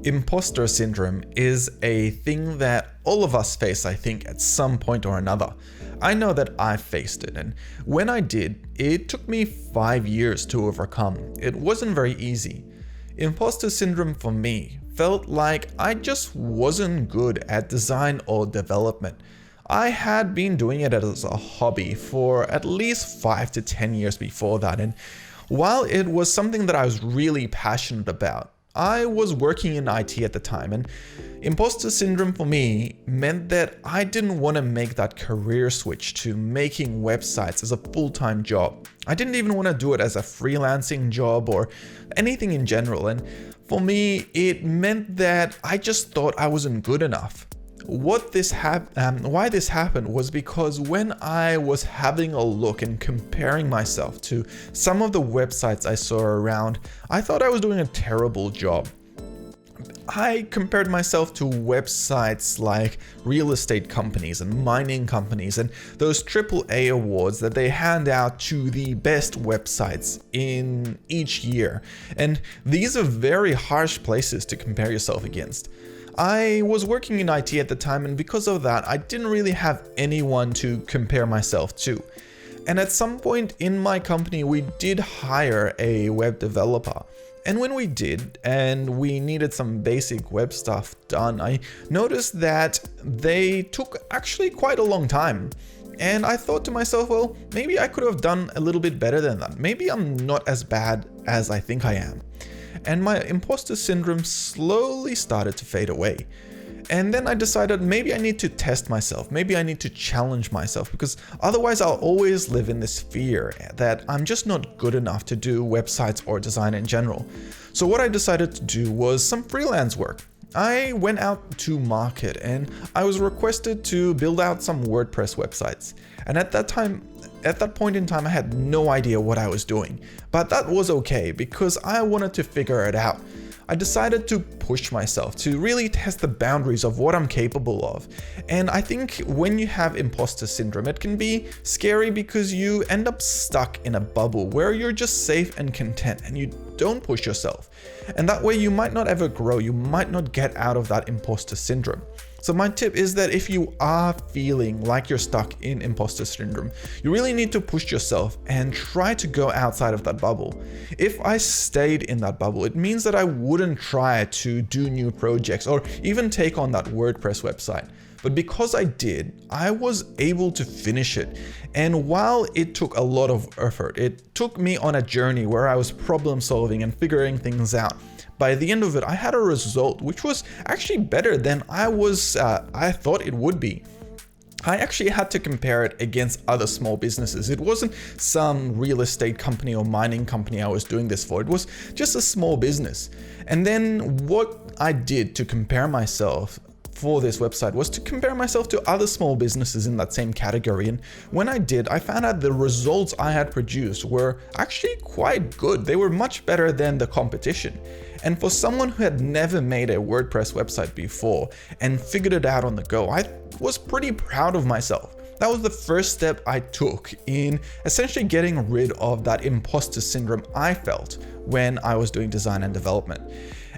Imposter syndrome is a thing that all of us face, I think, at some point or another. I know that I faced it, and when I did, it took me 5 years to overcome. It wasn't very easy. Imposter syndrome for me felt like I just wasn't good at design or development. I had been doing it as a hobby for at least 5 to 10 years before that, and while it was something that I was really passionate about, I was working in IT at the time, and imposter syndrome for me meant that I didn't want to make that career switch to making websites as a full-time job. I didn't even want to do it as a freelancing job or anything in general, and for me, it meant that I just thought I wasn't good enough. Why this happened was because when I was having a look and comparing myself to some of the websites I saw around, I thought I was doing a terrible job. I compared myself to websites like real estate companies and mining companies and those AAA awards that they hand out to the best websites in each year. And these are very harsh places to compare yourself against. I was working in IT at the time, and because of that, I didn't really have anyone to compare myself to. And at some point in my company, we did hire a web developer. And when we did, and we needed some basic web stuff done, I noticed that they took actually quite a long time. And I thought to myself, well, maybe I could have done a little bit better than that. Maybe I'm not as bad as I think I am. And my imposter syndrome slowly started to fade away. And then I decided maybe I need to test myself. Maybe I need to challenge myself, because otherwise I'll always live in this fear that I'm just not good enough to do websites or design in general. So what I decided to do was some freelance work. I went out to market and I was requested to build out some WordPress websites. And at that point in time, I had no idea what I was doing, but that was okay because I wanted to figure it out. I decided to push myself to really test the boundaries of what I'm capable of. And I think when you have imposter syndrome, it can be scary because you end up stuck in a bubble where you're just safe and content and you don't push yourself. And that way you might not ever grow, you might not get out of that imposter syndrome. So my tip is that if you are feeling like you're stuck in imposter syndrome, you really need to push yourself and try to go outside of that bubble. If I stayed in that bubble, it means that I wouldn't try to do new projects or even take on that WordPress website. But because I did, I was able to finish it. And while it took a lot of effort, it took me on a journey where I was problem solving and figuring things out. By the end of it, I had a result which was actually better than I thought it would be. I actually had to compare it against other small businesses. It wasn't some real estate company or mining company I was doing this for. It was just a small business. And then what I did to compare myself for this website was to compare myself to other small businesses in that same category. And when I did, I found out the results I had produced were actually quite good. They were much better than the competition. And for someone who had never made a WordPress website before and figured it out on the go, I was pretty proud of myself. That was the first step I took in essentially getting rid of that imposter syndrome I felt when I was doing design and development.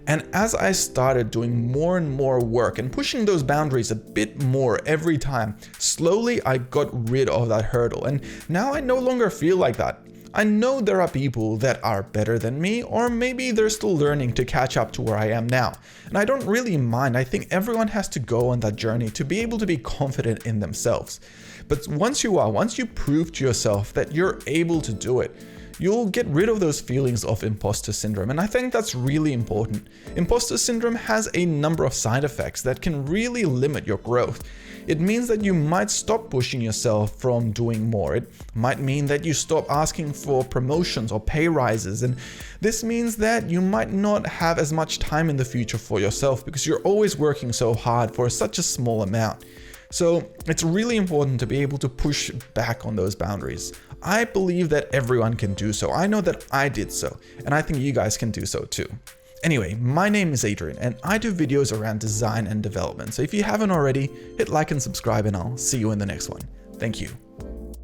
And as I started doing more and more work and pushing those boundaries a bit more every time, slowly I got rid of that hurdle. And now I no longer feel like that. I know there are people that are better than me, or maybe they're still learning to catch up to where I am now. And I don't really mind. I think everyone has to go on that journey to be able to be confident in themselves. But once you prove to yourself that you're able to do it, you'll get rid of those feelings of imposter syndrome. And I think that's really important. Imposter syndrome has a number of side effects that can really limit your growth. It means that you might stop pushing yourself from doing more. It might mean that you stop asking for promotions or pay rises. And this means that you might not have as much time in the future for yourself because you're always working so hard for such a small amount. So it's really important to be able to push back on those boundaries. I believe that everyone can do so. I know that I did so, and I think you guys can do so too. Anyway, my name is Adrian, and I do videos around design and development. So if you haven't already, hit like and subscribe, and I'll see you in the next one. Thank you.